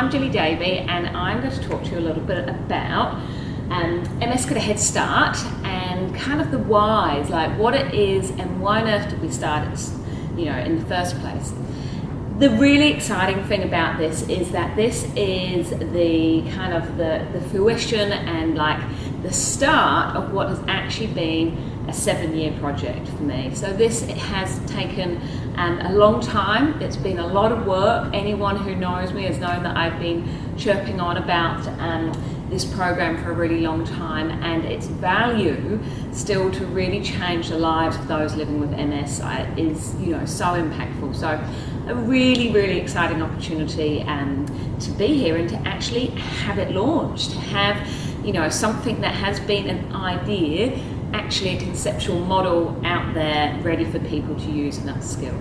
I'm Julie Davey, and I'm going to talk to you a little bit about MS Get a Head Start and kind of the whys, like what it is and why on earth did we start it, in the first place. The really exciting thing about this is that this is the kind of the fruition and like the start of what has actually been a 7-year project for me. So this has taken a long time. It's been a lot of work. Anyone who knows me has known that I've been chirping on about this program for a really long time, and its value still to really change the lives of those living with MS is so impactful. So a really, really exciting opportunity to be here and to actually have it launched, to have something that has been an idea, actually a conceptual model out there ready for people to use and upskill.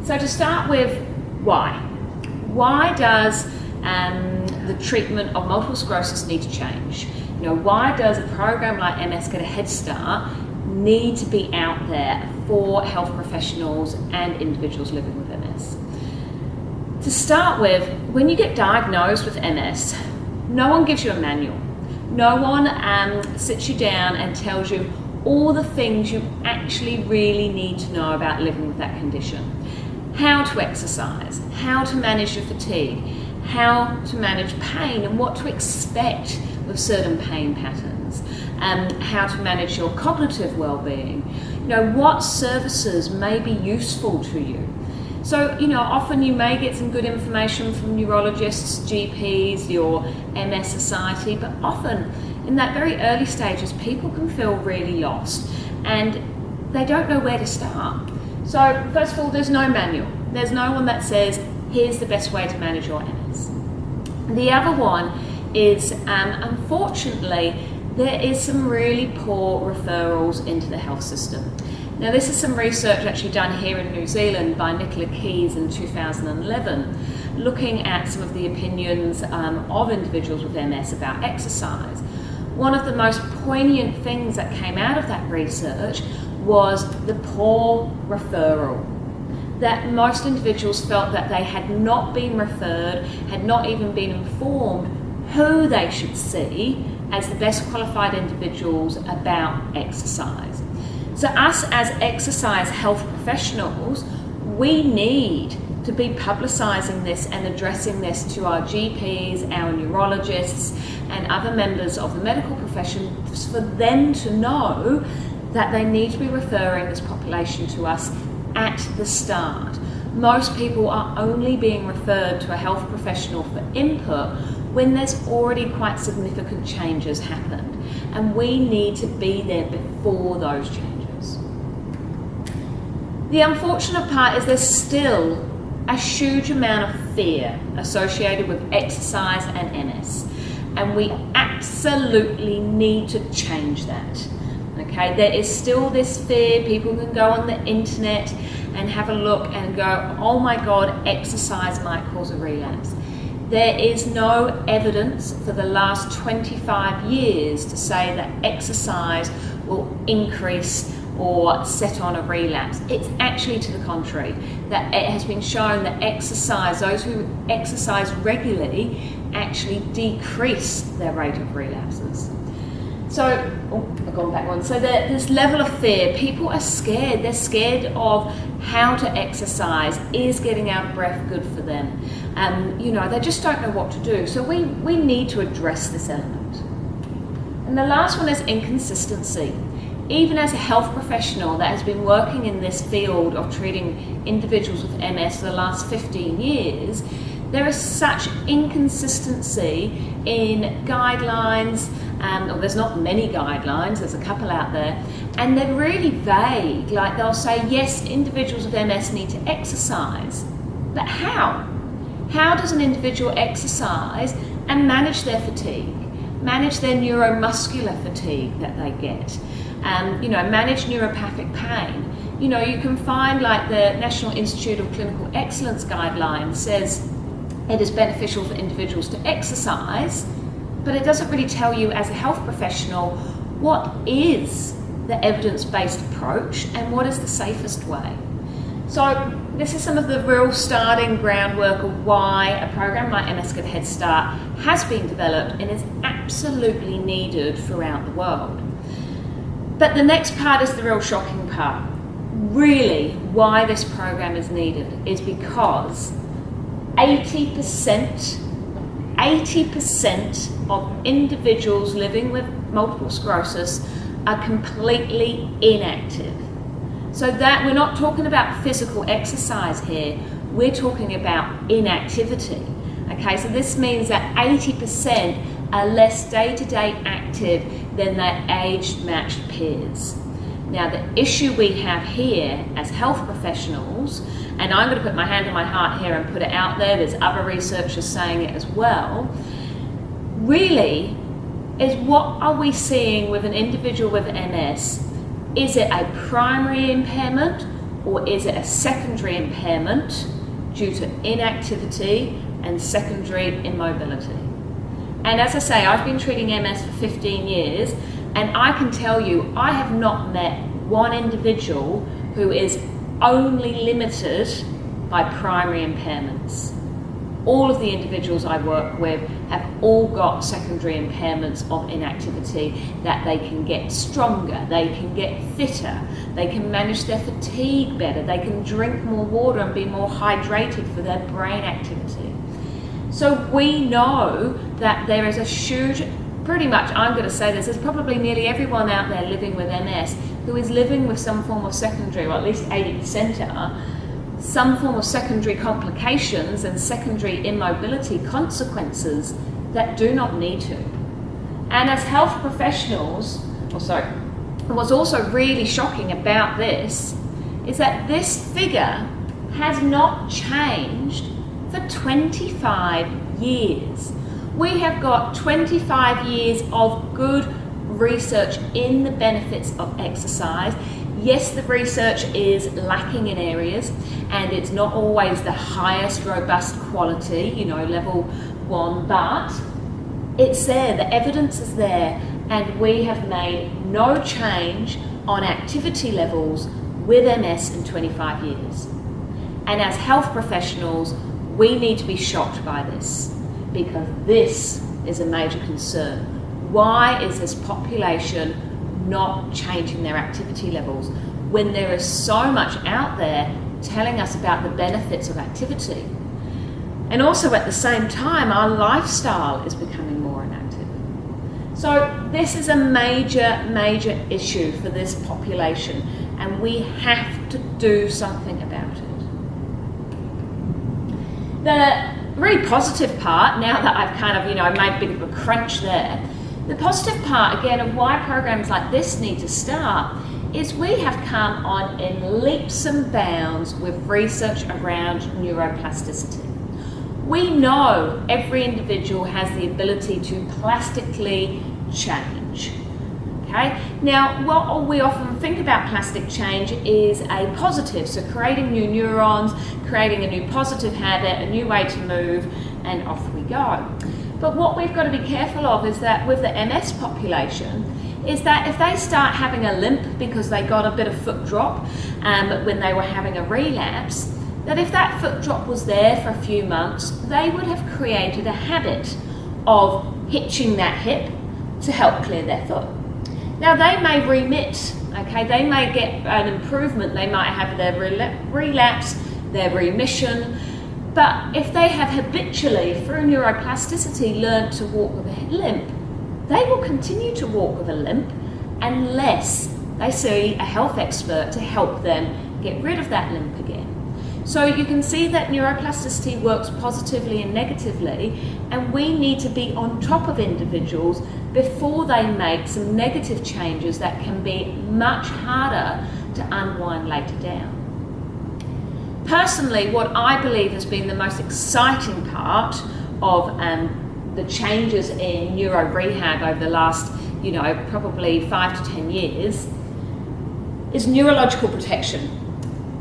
So to start with, why? Why does the treatment of multiple sclerosis need to change? Why does a program like MS Get a Head Start need to be out there for health professionals and individuals living with MS? To start with, when you get diagnosed with MS, no one gives you a manual. No one sits you down and tells you all the things you actually really need to know about living with that condition. How to exercise, how to manage your fatigue, how to manage pain and what to expect with certain pain patterns, how to manage your cognitive well-being, what services may be useful to you. So, often you may get some good information from neurologists, GPs, your MS Society, but often in that very early stages, people can feel really lost and they don't know where to start. So, first of all, there's no manual. There's no one that says, here's the best way to manage your MS. The other one is, unfortunately, there is some really poor referrals into the health system. Now, this is some research actually done here in New Zealand by Nicola Keys in 2011, looking at some of the opinions of individuals with MS about exercise. One of the most poignant things that came out of that research was the poor referral. That most individuals felt that they had not been referred, had not even been informed who they should see as the best qualified individuals about exercise. So us as exercise health professionals, we need to be publicising this and addressing this to our GPs, our neurologists and other members of the medical profession for them to know that they need to be referring this population to us at the start. Most people are only being referred to a health professional for input when there's already quite significant changes happened, and we need to be there before those changes. The unfortunate part is there's still a huge amount of fear associated with exercise and MS, and we absolutely need to change that. Okay, there is still this fear. People can go on the internet and have a look and go, oh my God, exercise might cause a relapse. There is no evidence for the last 25 years to say that exercise will increase or set on a relapse. It's actually to the contrary, that it has been shown that exercise, those who exercise regularly actually decrease their rate of relapses. So, I've gone back one. So this level of fear, people are scared. They're scared of how to exercise. Is getting out of breath good for them? They just don't know what to do. So we need to address this element. And the last one is inconsistency. Even as a health professional that has been working in this field of treating individuals with MS for the last 15 years, there is such inconsistency in guidelines. There's not many guidelines, there's a couple out there, and they're really vague. Like they'll say, yes, individuals with MS need to exercise, but how? How does an individual exercise and manage their fatigue, manage their neuromuscular fatigue that they get, manage neuropathic pain? You can find like the National Institute of Clinical Excellence guidelines says it is beneficial for individuals to exercise, but it doesn't really tell you as a health professional what is the evidence-based approach and what is the safest way. So this is some of the real starting groundwork of why a program like MS Get a Head Start has been developed and is absolutely needed throughout the world. But the next part is the real shocking part. Really, why this program is needed is because 80% of individuals living with multiple sclerosis are completely inactive. So that we're not talking about physical exercise here, we're talking about inactivity. Okay, so this means that 80% are less day-to-day active than their age-matched peers. Now the issue we have here as health professionals, and I'm going to put my hand on my heart here and put it out there, there's other researchers saying it as well, really is what are we seeing with an individual with MS? Is it a primary impairment or is it a secondary impairment due to inactivity and secondary immobility? And as I say, I've been treating MS for 15 years and I can tell you I have not met one individual who is only limited by primary impairments. All of the individuals I work with have all got secondary impairments of inactivity, that they can get stronger, they can get fitter, they can manage their fatigue better, they can drink more water and be more hydrated for their brain activity. So we know that there is a huge, pretty much I'm going to say this, there's probably nearly everyone out there living with MS who is living with some form of secondary, or at least 80% are, some form of secondary complications and secondary immobility consequences that do not need to. And as health professionals, what's also really shocking about this is that this figure has not changed for 25 years. We have got 25 years of good research in the benefits of exercise. Yes, the research is lacking in areas and it's not always the highest robust quality, level 1, but it's there, the evidence is there, and we have made no change on activity levels with MS in 25 years. And as health professionals, we need to be shocked by this because this is a major concern. Why is this population not changing their activity levels when there is so much out there telling us about the benefits of activity? And also at the same time, our lifestyle is becoming more inactive. So this is a major issue for this population, and we have to do something about it. The really positive part, now that I've kind of, made a bit of a crunch there, the positive part, again, of why programs like this need to start is we have come on in leaps and bounds with research around neuroplasticity. We know every individual has the ability to plastically change. Okay? Now, what we often think about plastic change is a positive, so creating new neurons, creating a new positive habit, a new way to move, and off we go. But what we've got to be careful of is that with the MS population, is that if they start having a limp because they got a bit of foot drop when they were having a relapse, that if that foot drop was there for a few months, they would have created a habit of hitching that hip to help clear their foot. Now they may remit, okay, they may get an improvement, they might have their relapse, their remission, but if they have habitually, through neuroplasticity, learned to walk with a limp, they will continue to walk with a limp unless they see a health expert to help them get rid of that limp again. So you can see that neuroplasticity works positively and negatively, and we need to be on top of individuals before they make some negative changes that can be much harder to unwind later down. Personally, what I believe has been the most exciting part of the changes in neuro rehab over the last, probably 5 to 10 years is neurological protection.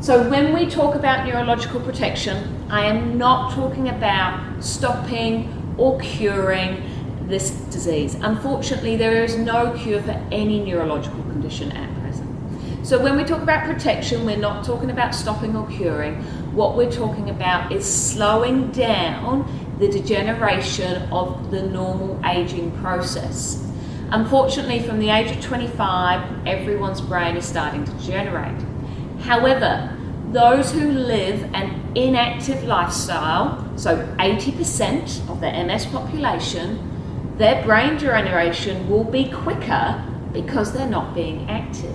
So when we talk about neurological protection, I am not talking about stopping or curing this disease. Unfortunately, there is no cure for any neurological condition at present. So when we talk about protection, we're not talking about stopping or curing. what we're talking about is slowing down the degeneration of the normal aging process. Unfortunately, from the age of 25, everyone's brain is starting to degenerate. However, those who live an inactive lifestyle, so 80% of the MS population, their brain degeneration will be quicker because they're not being active.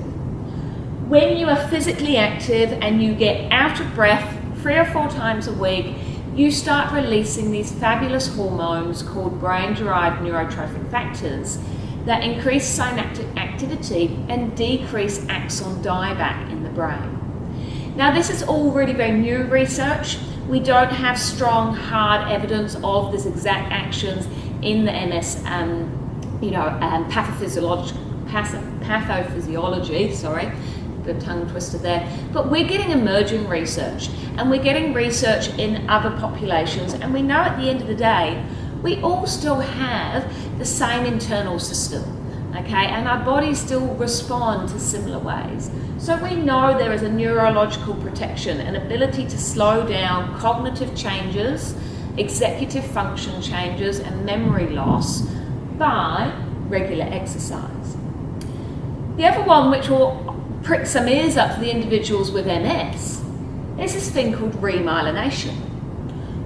When you are physically active and you get out of breath 3 or 4 times a week, you start releasing these fabulous hormones called brain-derived neurotrophic factors that increase synaptic activity and decrease axon dieback in the brain. Now, this is all really very new research. We don't have strong, hard evidence of this exact actions in the MS, pathophysiology, sorry, the tongue twister there. But we're getting emerging research, and we're getting research in other populations, and we know at the end of the day, we all still have the same internal system, okay? And our bodies still respond to similar ways. So we know there is a neurological protection, an ability to slow down cognitive changes, executive function changes, and memory loss by regular exercise. The other one, which will prick some ears up for the individuals with MS, is this thing called remyelination.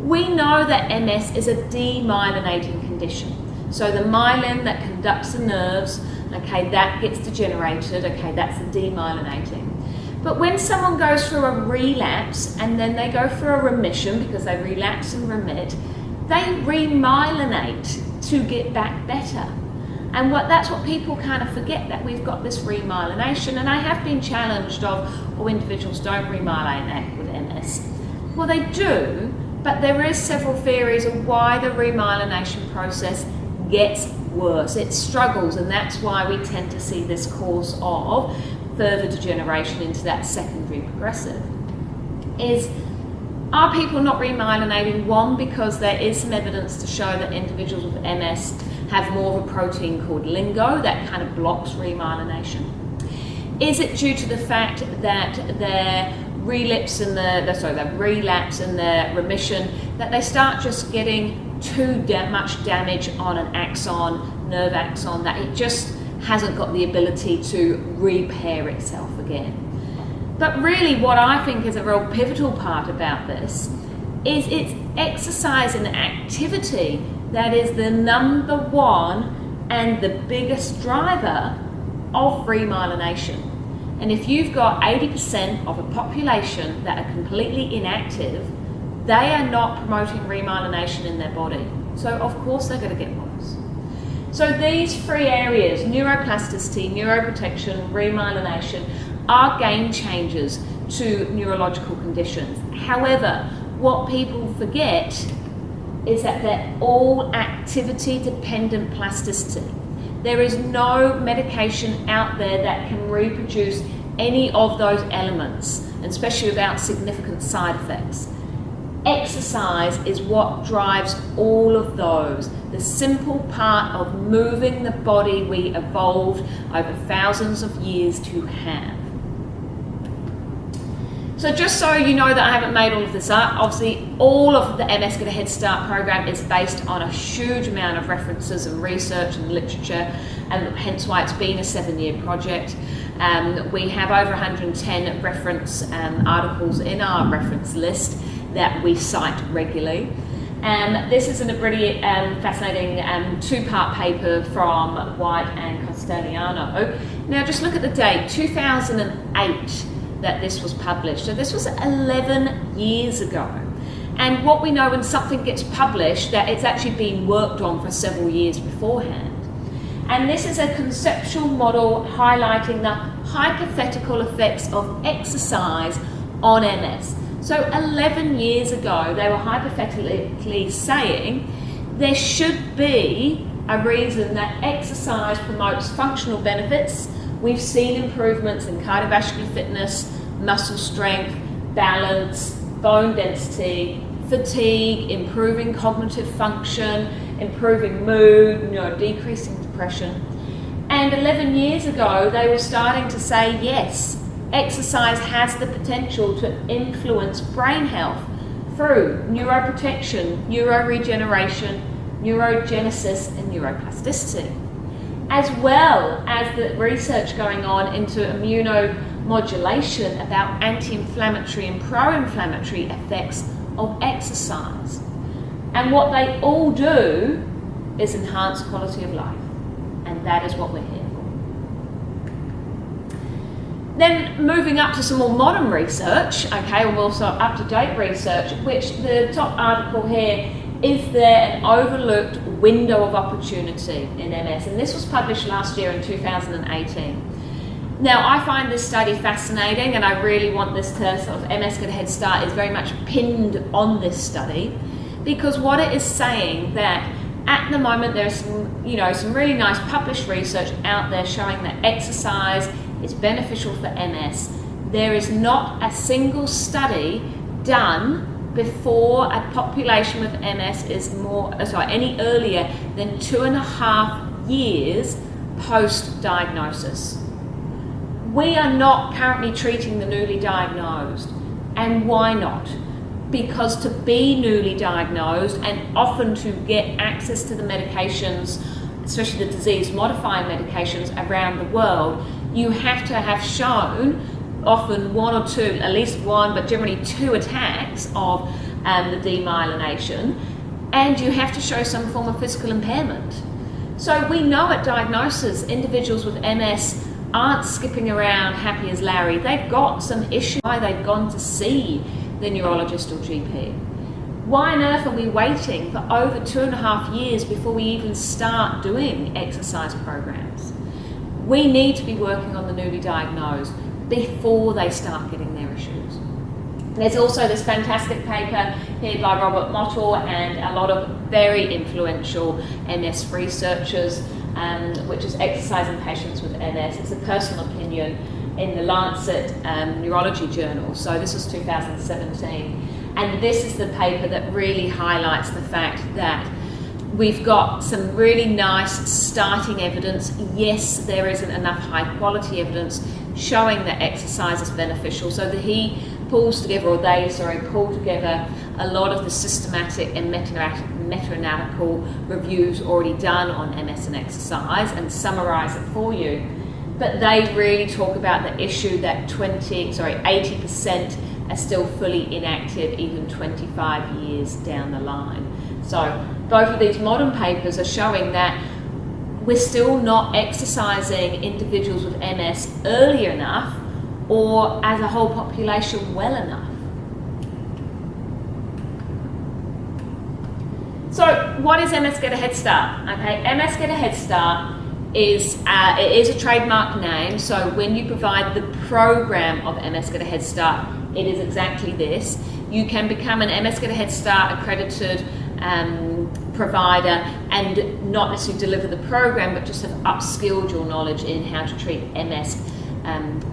We know that MS is a demyelinating condition. So the myelin that conducts the nerves, okay, that gets degenerated, okay, that's the demyelinating. But when someone goes through a relapse and then they go through a remission because they relapse and remit, they remyelinate to get back better. And that's what people kind of forget, that we've got this remyelination. And I have been challenged of, individuals don't remyelinate with MS. Well, they do, but there is several theories of why the remyelination process gets worse. It struggles, and that's why we tend to see this course of further degeneration into that secondary progressive. Are people not remyelinating? One, because there is some evidence to show that individuals with MS have more of a protein called LINGO that kind of blocks remyelination. Is it due to the fact that their relapse and their remission, that they start just getting too much damage on an axon, nerve axon, that it just hasn't got the ability to repair itself again? But really what I think is a real pivotal part about this is it's exercise and activity that is the number one and the biggest driver of remyelination. And if you've got 80% of a population that are completely inactive, they are not promoting remyelination in their body. So of course they're going to get worse. So these 3 areas, neuroplasticity, neuroprotection, remyelination, are game changers to neurological conditions. However, what people forget is that they're all activity dependent plasticity. There is no medication out there that can reproduce any of those elements, especially without significant side effects. Exercise is what drives all of those. The simple part of moving the body we evolved over thousands of years to have. So just so you know that I haven't made all of this up, obviously all of the MS Get a Head Start program is based on a huge amount of references and research and literature, and hence why it's been a 7-year project. We have over 110 reference articles in our reference list that we cite regularly. This is a really fascinating 2-part paper from White and Castellano. Now just look at the date, 2008. That this was published. So this was 11 years ago. And what we know, when something gets published, that it's actually been worked on for several years beforehand. And this is a conceptual model highlighting the hypothetical effects of exercise on MS. So 11 years ago, they were hypothetically saying there should be a reason that exercise promotes functional benefits. We've seen improvements in cardiovascular fitness, muscle strength, balance, bone density, fatigue, improving cognitive function, improving mood, decreasing depression. And 11 years ago, they were starting to say, yes, exercise has the potential to influence brain health through neuroprotection, neuroregeneration, neurogenesis, and neuroplasticity, as well as the research going on into immunomodulation about anti-inflammatory and pro-inflammatory effects of exercise. And what they all do is enhance quality of life, and that is what we're here for. Then moving up to some more modern research, okay, and also up-to-date research, which the top article here is there an overlooked window of opportunity in MS, and this was published last year in 2018. Now, I find this study fascinating, and I really want this to sort of MS Get a Head Start is very much pinned on this study, because what it is saying that at the moment there's some really nice published research out there showing that exercise is beneficial for MS. There is not a single study done before a population with MS is any earlier than 2.5 years post-diagnosis. We are not currently treating the newly diagnosed. And why not? Because to be newly diagnosed and often to get access to the medications, especially the disease-modifying medications around the world, you have to have shown often one or two, at least one, but generally 2 attacks of the demyelination, and you have to show some form of physical impairment. So we know at diagnosis, individuals with MS aren't skipping around happy as Larry. They've got some issue why they've gone to see the neurologist or GP. Why on earth are we waiting for over 2.5 years before we even start doing exercise programs? We need to be working on the newly diagnosed before they start getting their issues. There's also this fantastic paper here by Robert Mottle and a lot of very influential MS researchers, which is Exercise in Patients with MS. It's a personal opinion in the Lancet Neurology Journal. So this was 2017. And this is the paper that really highlights the fact that we've got some really nice starting evidence. Yes, there isn't enough high quality evidence showing that exercise is beneficial. So that he pulls together, or they, pull together a lot of the systematic and meta-analytical reviews already done on MS and exercise and summarize it for you. But they really talk about the issue that 80% are still fully inactive even 25 years down the line. So both of these modern papers are showing that we're still not exercising individuals with MS early enough or as a whole population well enough. So what is MS Get a Head Start? Okay, MS Get a Head Start is it is a trademark name, so when you provide the program of MS Get a Head Start, it is exactly this. You can become an MS Get a Head Start accredited provider and not necessarily deliver the program, but just have upskilled your knowledge in how to treat MS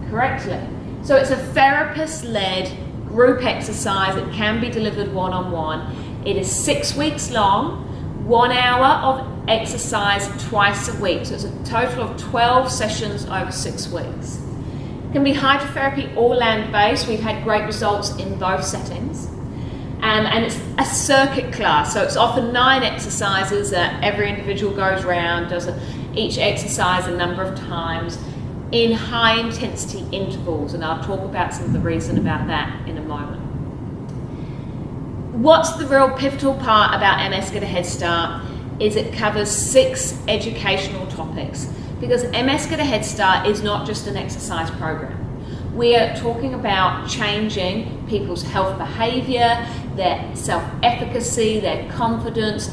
correctly. So it's a therapist-led group exercise. It can be delivered one-on-one. It is 6 weeks long, 1 hour of exercise twice a week. So it's a total of 12 sessions over 6 weeks. It can be hydrotherapy or land-based. We've had great results in both settings. And it's a circuit class, so it's often 9 exercises that every individual goes around, does each exercise a number of times in high intensity intervals, and I'll talk about some of the reason about that in a moment. What's the real pivotal part about MS Get a Head Start is it covers 6 educational topics, because MS Get a Head Start is not just an exercise program. We are talking about changing people's health behaviour, their self-efficacy, their confidence,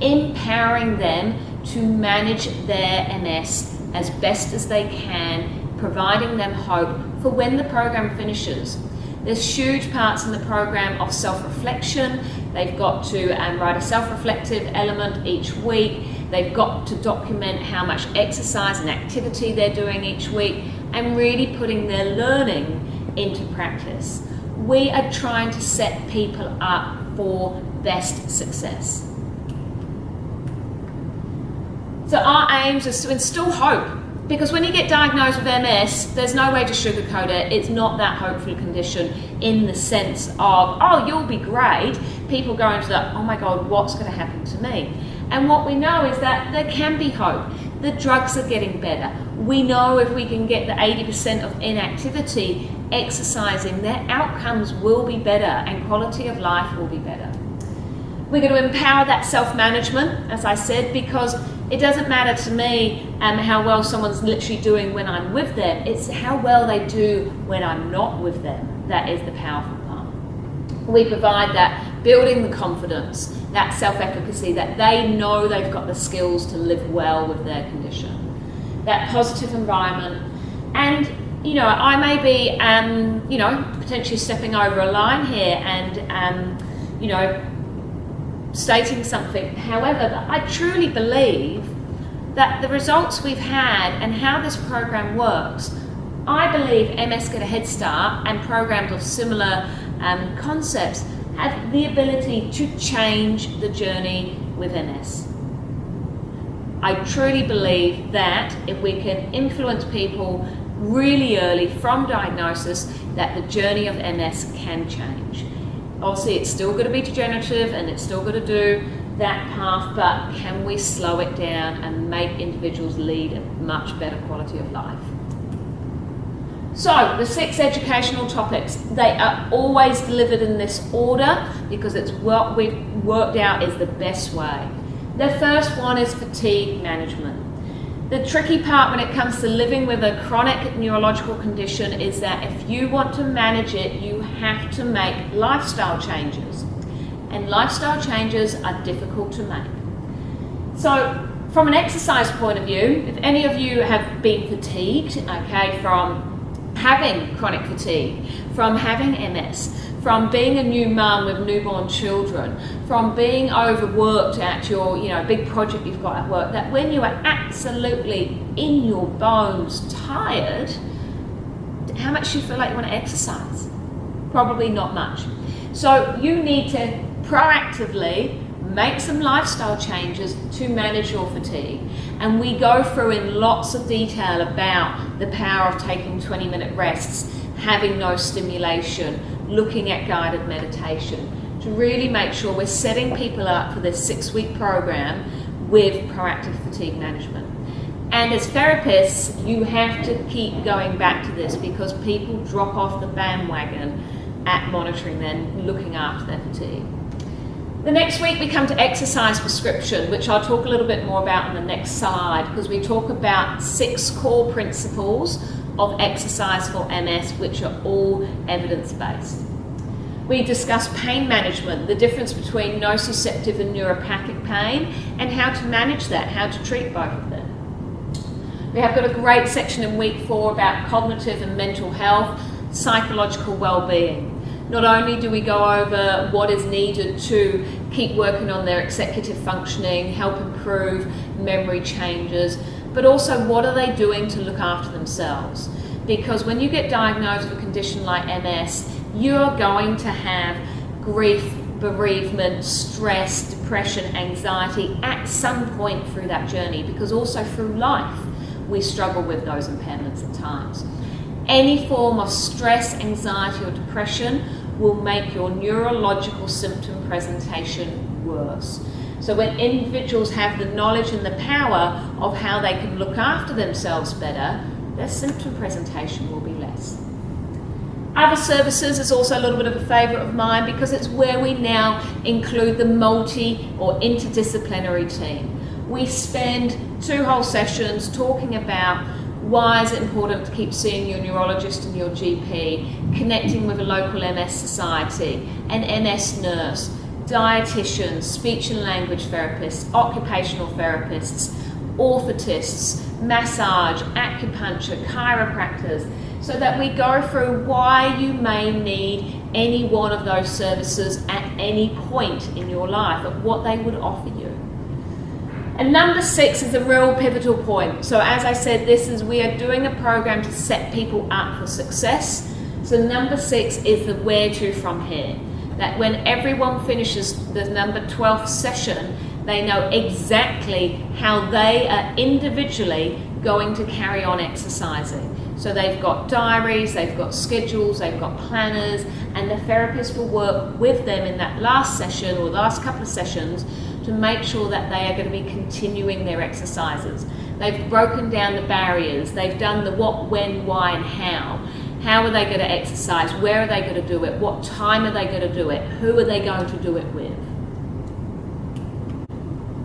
empowering them to manage their MS as best as they can, providing them hope for when the program finishes. There's huge parts in the program of self-reflection. They've got to write a self-reflective element each week. They've got to document how much exercise and activity they're doing each week and really putting their learning into practice. We are trying to set people up for best success. So our aims is to instill hope Because when you get diagnosed with MS, there's no way to sugarcoat it. It's not that hopeful condition in the sense of, oh, you'll be great. People go into the, oh my God, what's going to happen to me? And what we know is that there can be hope. The drugs are getting better. We know if we can get the 80% of inactivity exercising, their outcomes will be better and quality of life will be better. We're going to empower that self-management, as I said, because it doesn't matter to me how well someone's literally doing when I'm with them. It's how well they do when I'm not with them. That is the powerful part. We provide that building the confidence, that self-efficacy, that they know they've got the skills to live well with their condition. That positive environment. And, you know, I may be, you know, potentially stepping over a line here and, you know, stating something. However, I truly believe that the results we've had and how this program works, I believe MS Get a Head Start and programs of similar concepts have the ability to change the journey with MS. I truly believe that if we can influence people really early from diagnosis, that the journey of MS can change. Obviously, it's still going to be degenerative and it's still going to do that path, but can we slow it down and make individuals lead a much better quality of life? So, the 6 educational topics, they are always delivered in this order because it's what we've worked out is the best way. The first one is fatigue management. The tricky part when it comes to living with a chronic neurological condition is that if you want to manage it, you have to make lifestyle changes. And lifestyle changes are difficult to make. So from an exercise point of view, if any of you have been fatigued, okay, from having chronic fatigue, from having MS, from being a new mum with newborn children, from being overworked at your, you know, big project you've got at work, that when you are absolutely in your bones tired, how much do you feel like you want to exercise? Probably not much. So you need to proactively make some lifestyle changes to manage your fatigue. And we go through in lots of detail about the power of taking 20-minute rests, having no stimulation, looking at guided meditation, to really make sure we're setting people up for this 6-week program with proactive fatigue management. And as therapists, you have to keep going back to this because people drop off the bandwagon at monitoring them, looking after their fatigue. The next week we come to exercise prescription, which I'll talk a little bit more about on the next slide, because we talk about 6 core principles of exercise for MS, which are all evidence-based. We discuss pain management, the difference between nociceptive and neuropathic pain, and how to manage that, how to treat both of them. We have got a great section in week 4 about cognitive and mental health, psychological well-being. Not only do we go over what is needed to keep working on their executive functioning, help improve memory changes, but also what are they doing to look after themselves? Because when you get diagnosed with a condition like MS, you're going to have grief, bereavement, stress, depression, anxiety at some point through that journey, because also through life we struggle with those impairments at times. Any form of stress, anxiety or depression will make your neurological symptom presentation worse. So when individuals have the knowledge and the power of how they can look after themselves better, their symptom presentation will be less. Other services is also a little bit of a favourite of mine because it's where we now include the multi or interdisciplinary team. We spend 2 whole sessions talking about why is it important to keep seeing your neurologist and your GP, connecting with a local MS society, an MS nurse, dietitians, speech and language therapists, occupational therapists, orthotists, massage, acupuncture, chiropractors, so that we go through why you may need any one of those services at any point in your life, of what they would offer you. And number 6 is the real pivotal point. So as I said, we are doing a program to set people up for success. So number 6 is the where to from here. That when everyone finishes the number 12th session, They know exactly how they are individually going to carry on exercising. So they've got diaries, they've got schedules, they've got planners, and the therapist will work with them in that last session or last couple of sessions to make sure that they are going to be continuing their exercises. They've broken down the barriers, they've done the what, when, why, and how. How are they going to exercise? Where are they going to do it? What time are they going to do it? Who are they going to do it with?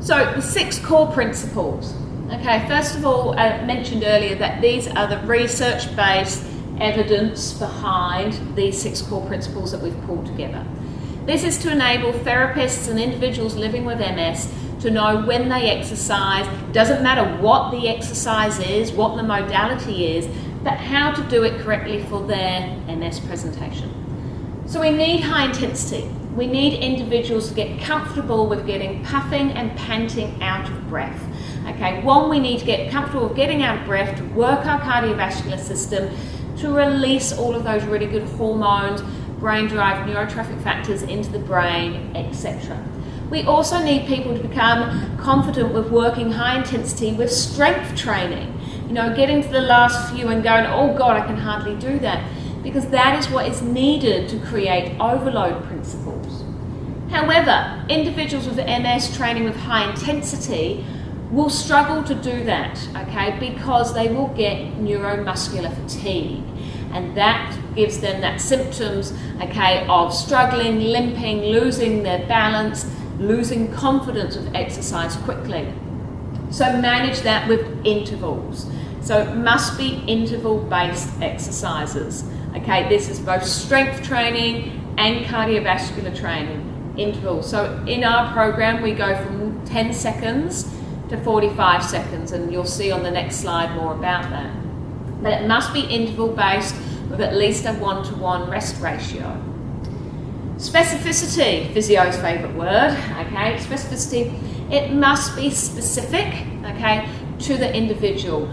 So the 6 core principles. Okay, first of all, I mentioned earlier that these are the research-based evidence behind these 6 core principles that we've pulled together. This is to enable therapists and individuals living with MS to know when they exercise. It doesn't matter what the exercise is, what the modality is, but how to do it correctly for their MS presentation. So we need high intensity. We need individuals to get comfortable with getting puffing and panting out of breath. Okay, one, we need to get comfortable with getting out of breath to work our cardiovascular system, to release all of those really good hormones, brain-derived neurotrophic factors into the brain, etc. We also need people to become confident with working high intensity with strength training. You know, getting to the last few and going, oh God, I can hardly do that, because that is what is needed to create overload principles. However, individuals with MS training with high intensity will struggle to do that, okay, because they will get neuromuscular fatigue, and that gives them that symptoms, okay, of struggling, limping, losing their balance, losing confidence with exercise quickly. So manage that with intervals. So it must be interval-based exercises. Okay, this is both strength training and cardiovascular training, intervals. So in our program, we go from 10 seconds to 45 seconds, and you'll see on the next slide more about that. But it must be interval-based with at least a 1-to-1 rest ratio. Specificity, physio's favourite word, okay? Specificity, it must be specific, okay, to the individual.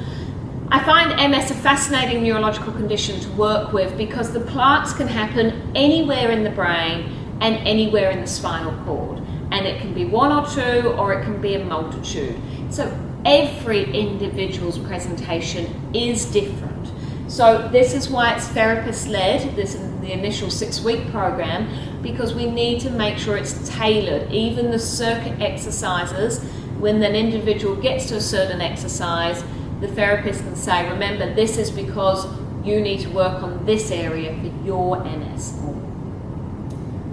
I find MS a fascinating neurological condition to work with because the plaques can happen anywhere in the brain and anywhere in the spinal cord. And it can be 1 or 2, or it can be a multitude. So every individual's presentation is different. So this is why it's therapist-led, this is the initial 6-week program, because we need to make sure it's tailored. Even the circuit exercises, when an individual gets to a certain exercise, the therapist can say, remember, this is because you need to work on this area for your MS.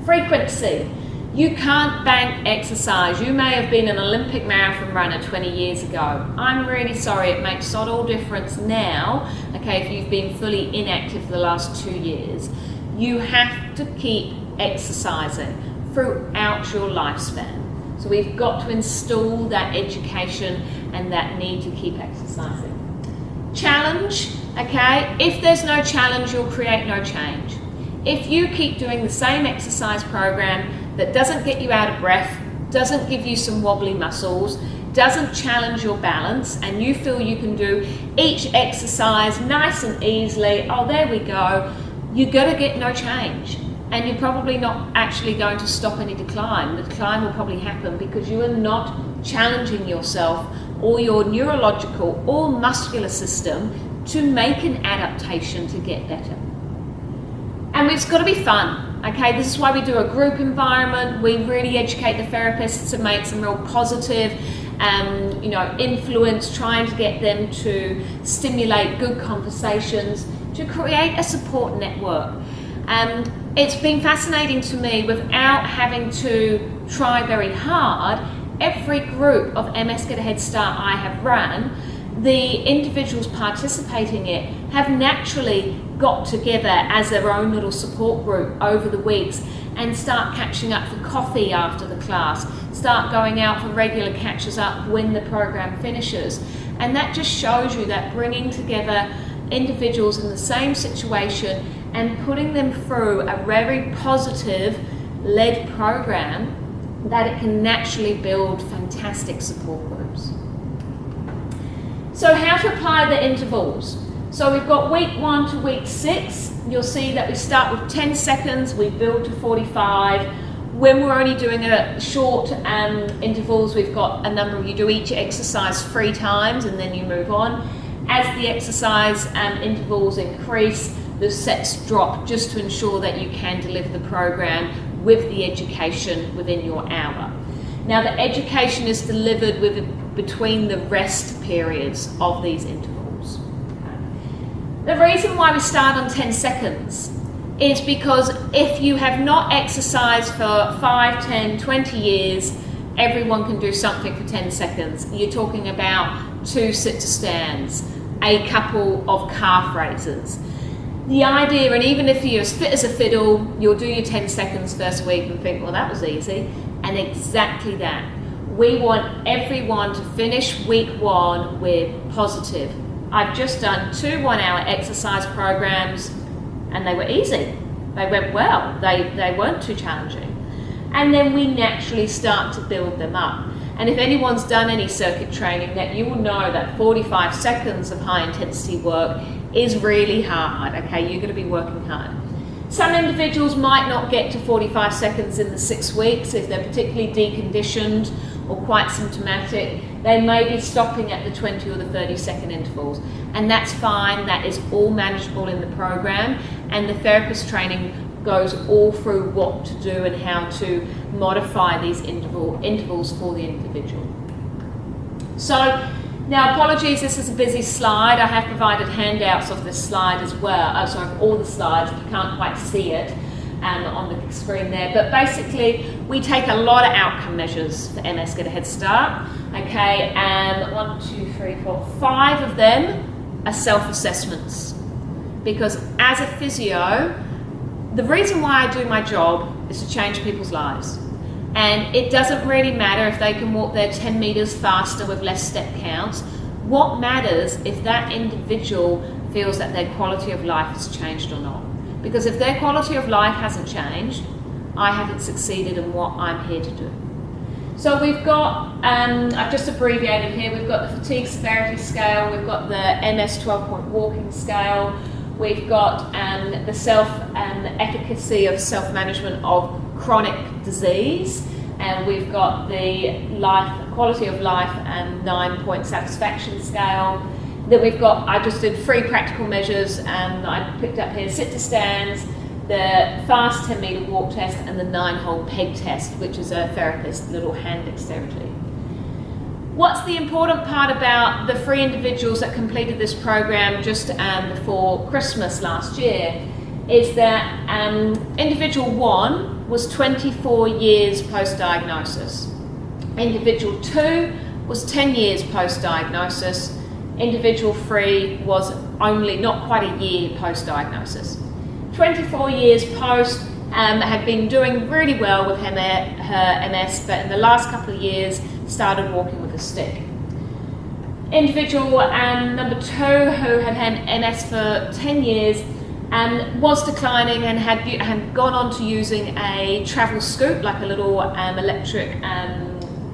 Frequency. You can't bank exercise. You may have been an Olympic marathon runner 20 years ago. I'm really sorry, it makes sod all difference now, okay, if you've been fully inactive for the last 2 years. You have to keep exercising throughout your lifespan. So we've got to install that education and that need to keep exercising. Challenge, okay, if there's no challenge, you'll create no change. If you keep doing the same exercise program that doesn't get you out of breath, doesn't give you some wobbly muscles, doesn't challenge your balance, and you feel you can do each exercise nice and easily, oh, there we go, you're going to get no change. And you're probably not actually going to stop any decline. The decline will probably happen because you are not challenging yourself or your neurological or muscular system to make an adaptation to get better. And it's got to be fun, okay? This is why we do a group environment. We really educate the therapists to make some real positive influence, trying to get them to stimulate good conversations, to create a support network. It's been fascinating to me, without having to try very hard, every group of MS Get a Head Start I have run, the individuals participating in it have naturally got together as their own little support group over the weeks and start catching up for coffee after the class, start going out for regular catches up when the program finishes. And that just shows you that bringing together individuals in the same situation and putting them through a very positive led program, that it can naturally build fantastic support groups. So how to apply the intervals. So we've got week 1 to week 6. You'll see that we start with 10 seconds, we build to 45. When we're only doing a short intervals, we've got a number, you do each exercise 3 times and then you move on. As the exercise intervals increase, the sets drop just to ensure that you can deliver the program with the education within your hour. Now the education is delivered between the rest periods of these intervals. The reason why we start on 10 seconds is because if you have not exercised for 5, 10, 20 years, everyone can do something for 10 seconds. You're talking about 2 sit-to-stands, a couple of calf raises. The idea, and even if you're as fit as a fiddle, you'll do your 10 seconds first week and think, well, that was easy. And exactly that. We want everyone to finish week 1 with positive. I've just done 2 one-hour exercise programs and they were easy. They went well. They weren't too challenging. And then we naturally start to build them up. And if anyone's done any circuit training, that you will know that 45 seconds of high intensity work is really hard, okay? You're going to be working hard. Some individuals might not get to 45 seconds in the 6 weeks if they're particularly deconditioned or quite symptomatic. They may be stopping at the 20 or the 30-second intervals, and that's fine. That is all manageable in the program, and the therapist training goes all through what to do and how to modify these intervals for the individual. So now, apologies, this is a busy slide. I have provided handouts of this slide as well, of all the slides, if you can't quite see it on the screen there. But basically, we take a lot of outcome measures for MS Get a Head Start. Okay, and 1, 2, 3, 4, 5 of them are self-assessments. Because as a physio, the reason why I do my job is to change people's lives. And it doesn't really matter if they can walk their 10 meters faster with less step counts. What matters if that individual feels that their quality of life has changed or not. Because if their quality of life hasn't changed, I haven't succeeded in what I'm here to do. So we've got, I've just abbreviated here, we've got the fatigue severity scale, we've got the MS 12-point walking scale, we've got the efficacy of self-management of chronic disease, and we've got the quality of life and 9-point satisfaction scale. Then we've got, I just did 3 practical measures, and I picked up here sit-to-stands, the fast 10-meter walk test, and the 9-hole peg test, which is a therapist's little hand dexterity. What's the important part about the 3 individuals that completed this program just before Christmas last year is that individual 1 was 24 years post-diagnosis. Individual 2 was 10 years post-diagnosis. Individual 3 was only not quite a year post-diagnosis. 24 years post, had been doing really well with her MS, but in the last couple of years started walking with a stick. Individual number 2, who had had MS for 10 years, was declining and had gone on to using a travel scoop, like a little electric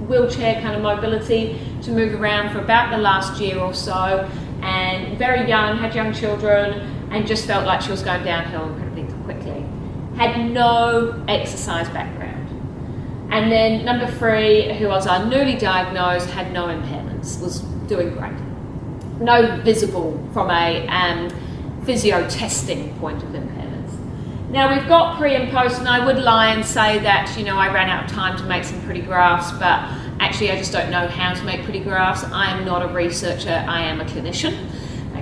wheelchair kind of mobility to move around for about the last year or so, and very young, had young children, and just felt like she was going downhill incredibly quickly. Had no exercise background. And then number 3, who was newly diagnosed, had no impairments, was doing great. No visible from a physio testing point of impairments. Now we've got pre and post, and I would lie and say that, you know, I ran out of time to make some pretty graphs, but actually I just don't know how to make pretty graphs. I am not a researcher, I am a clinician.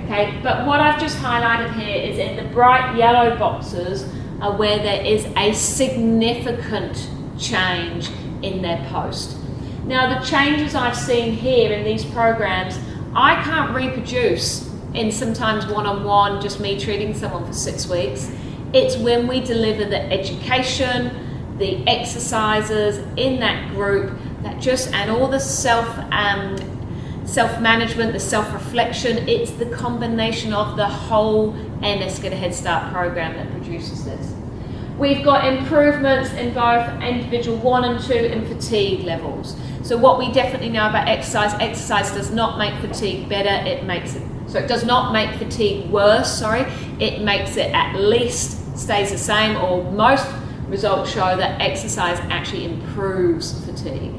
Okay, but what I've just highlighted here is in the bright yellow boxes are where there is a significant change in their post. Now the changes I've seen here in these programs, I can't reproduce in sometimes one-on-one, just me treating someone for 6 weeks. It's when we deliver the education, the exercises in that group, that just, and all the self-management, the self-reflection, it's the combination of the whole MS Get a Head Start program that produces this. We've got improvements in both individual 1 and 2 in fatigue levels. So what we definitely know about exercise does not make fatigue better, it makes it, so it does not make fatigue worse, sorry, it makes it at least stays the same, or results show that exercise actually improves fatigue.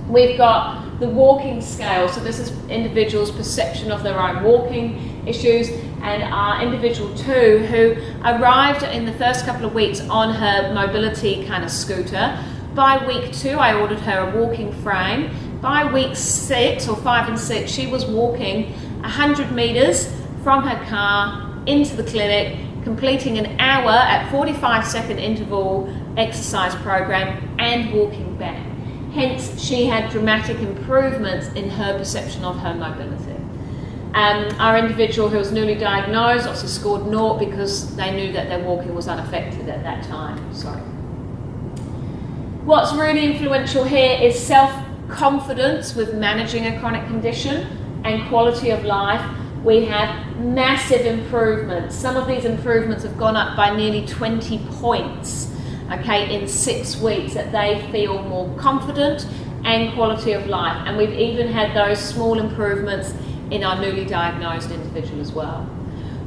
We've got the walking scale, so this is individuals' perception of their own walking issues, and our individual 2 who arrived in the first couple of weeks on her mobility kind of scooter. By week 2 I ordered her a walking frame. By week 6 or 5 and 6 she was walking 100 meters from her car into the clinic, completing an hour at 45-second interval exercise program and walking back. Hence, she had dramatic improvements in her perception of her mobility. Our individual who was newly diagnosed also scored 0 because they knew that their walking was unaffected at that time. Sorry. What's really influential here is self-confidence with managing a chronic condition and quality of life. We have massive improvements. Some of these improvements have gone up by nearly 20 points, okay, in 6 weeks, that they feel more confident and quality of life. And we've even had those small improvements in our newly diagnosed individual as well.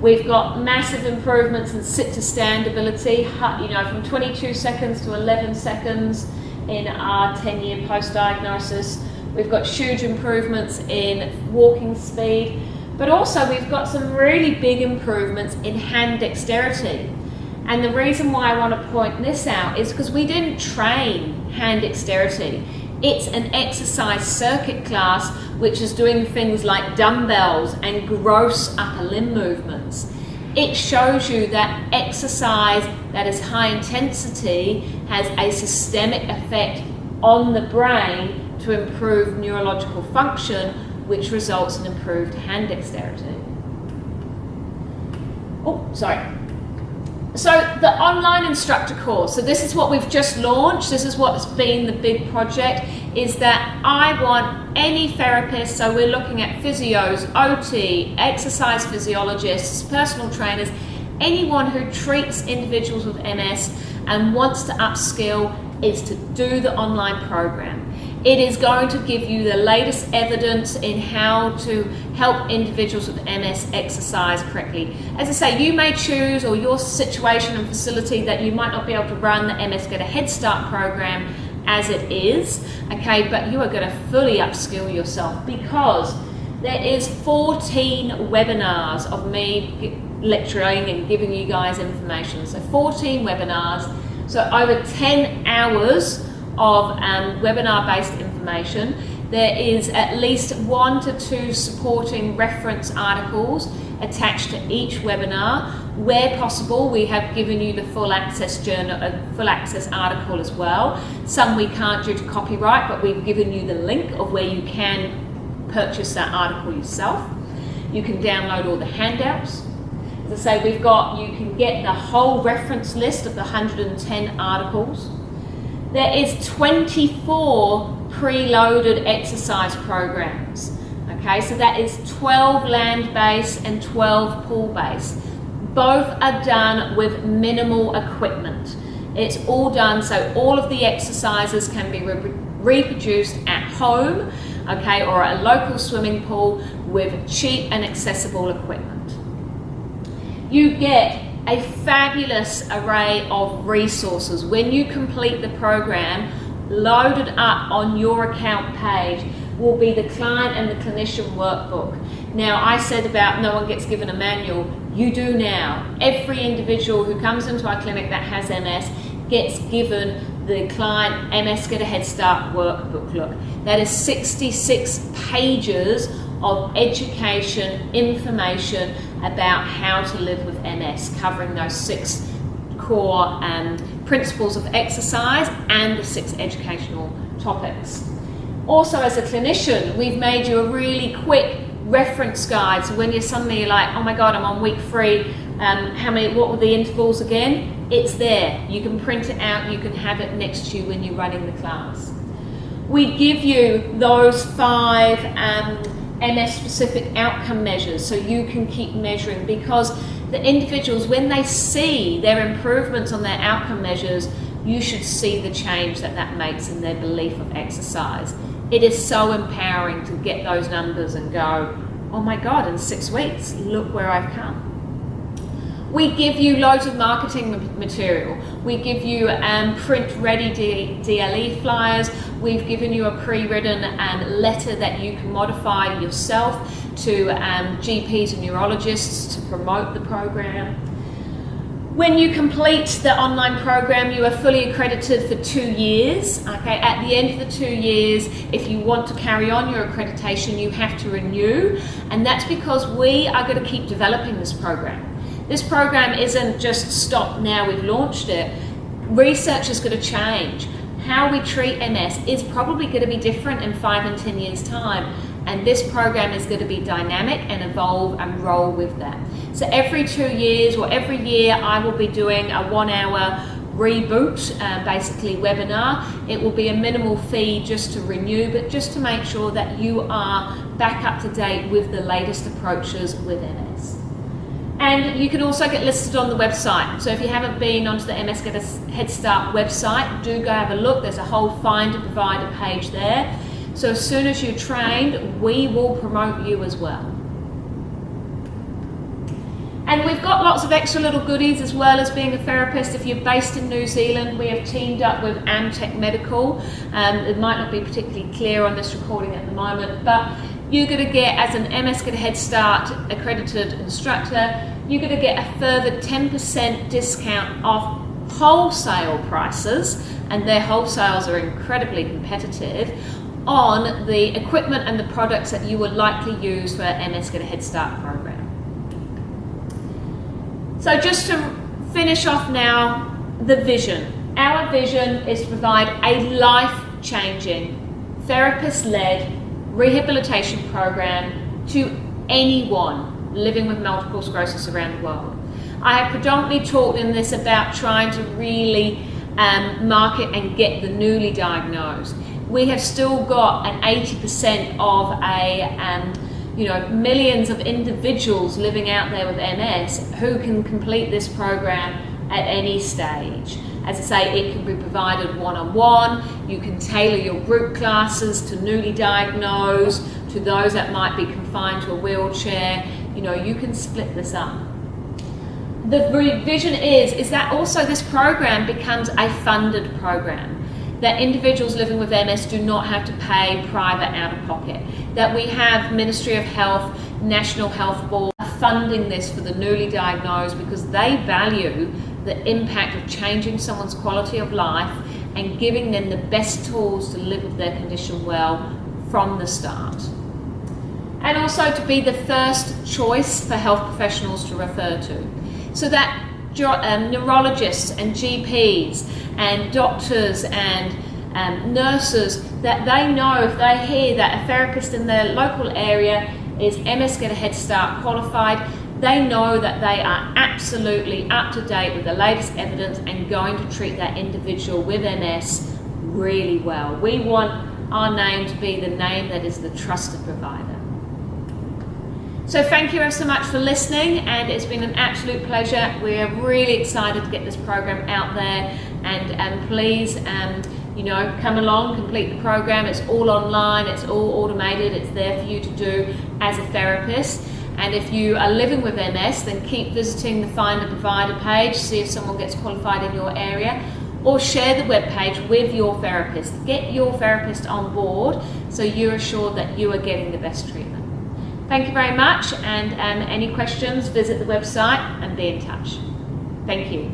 We've got massive improvements in sit-to-stand ability, you know, from 22 seconds to 11 seconds in our 10-year post-diagnosis. We've got huge improvements in walking speed, but also we've got some really big improvements in hand dexterity. And the reason why I want to point this out is because we didn't train hand dexterity. It's an exercise circuit class which is doing things like dumbbells and gross upper limb movements. It shows you that exercise that is high intensity has a systemic effect on the brain to improve neurological function, which results in improved hand dexterity. Oh, sorry. So the online instructor course, so this is what we've just launched, this is what's been the big project, is that I want any therapist, so we're looking at physios, OT, exercise physiologists, personal trainers, anyone who treats individuals with MS and wants to upskill, is to do the online program. It is going to give you the latest evidence in how to help individuals with MS exercise correctly. As I say, you may choose, or your situation and facility, that you might not be able to run the MS Get a Head Start program as it is, okay, but you are going to fully upskill yourself, because there is 14 webinars of me lecturing and giving you guys information. So 14 webinars, so over 10 hours of webinar-based information. There is at least 1 to 2 supporting reference articles attached to each webinar. Where possible, we have given you the full access journal, full access article as well. Some we can't due to copyright, but we've given you the link of where you can purchase that article yourself. You can download all the handouts. As I say, you can get the whole reference list of the 110 articles. There is 24 preloaded exercise programs. Okay, so that is 12 land-based and 12 pool-based. Both are done with minimal equipment. It's all done so all of the exercises can be reproduced at home, okay, or at a local swimming pool with cheap and accessible equipment. You get a fabulous array of resources when you complete the program. Loaded up on your account page will be the client and the clinician workbook. Now, I said about no one gets given a manual. You do now. Every individual who comes into our clinic that has MS gets given the client MS Get a Head Start workbook. Look, that is 66 pages of education, information about how to live with MS, covering those 6 core principles of exercise and the 6 educational topics. Also, as a clinician, we've made you a really quick reference guide, so when you're suddenly like, oh my god, I'm on week 3, what were the intervals again? It's there. You can print it out, you can have it next to you when you're running the class. We give you those 5 MS specific outcome measures so you can keep measuring, because the individuals, when they see their improvements on their outcome measures, you should see the change that that makes in their belief of exercise. It is so empowering to get those numbers and go, oh my god, in 6 weeks, look where I've come. We give you loads of marketing material. We give you print-ready DLE flyers. We've given you a pre-written letter that you can modify yourself to GPs and neurologists to promote the program. When you complete the online program, you are fully accredited for 2 years. Okay, at the end of the 2 years, if you want to carry on your accreditation, you have to renew, and that's because we are going to keep developing this program. This program isn't just stopped now we've launched it. Research is going to change. How we treat MS is probably going to be different in 5 and 10 years' time, and this program is going to be dynamic and evolve and roll with that. So every 2 years or every year I will be doing a 1-hour reboot, basically webinar. It will be a minimal fee just to renew, but just to make sure that you are back up to date with the latest approaches with MS. And you can also get listed on the website. So if you haven't been onto the MS Get a Head Start website, do go have a look. There's a whole Find a Provider page there. So as soon as you're trained, we will promote you as well. And we've got lots of extra little goodies as well as being a therapist. If you're based in New Zealand, we have teamed up with Amtech Medical. It might not be particularly clear on this recording at the moment, but you're going to get, as an MS Get a Head Start accredited instructor, you're going to get a further 10% discount off wholesale prices, and their wholesales are incredibly competitive, on the equipment and the products that you will likely use for MS Get a Head Start program. So just to finish off now, the vision. Our vision is to provide a life-changing, therapist-led rehabilitation program to anyone living with multiple sclerosis around the world. I have predominantly talked in this about trying to really market and get the newly diagnosed. We have still got an 80% of millions of individuals living out there with MS who can complete this program at any stage. As I say, it can be provided one-on-one. You can tailor your group classes to newly diagnosed, to those that might be confined to a wheelchair. You can split this up. The vision is that also this program becomes a funded program, that individuals living with MS do not have to pay private out-of-pocket, that we have Ministry of Health, National Health Board funding this for the newly diagnosed because they value the impact of changing someone's quality of life and giving them the best tools to live with their condition well from the start. And also to be the first choice for health professionals to refer to, so that neurologists and GPs and doctors and nurses, that they know if they hear that a therapist in their local area is MS Get a Head Start qualified, they know that they are absolutely up to date with the latest evidence and going to treat that individual with MS really well. We want our name to be the name that is the trusted provider. So thank you ever so much for listening, and it's been an absolute pleasure. We're really excited to get this program out there, and please come along, complete the program. It's all online, it's all automated, it's there for you to do as a therapist. And if you are living with MS, then keep visiting the Find a Provider page, see if someone gets qualified in your area, or share the webpage with your therapist. Get your therapist on board so you're assured that you are getting the best treatment. Thank you very much, and any questions, visit the website and be in touch. Thank you.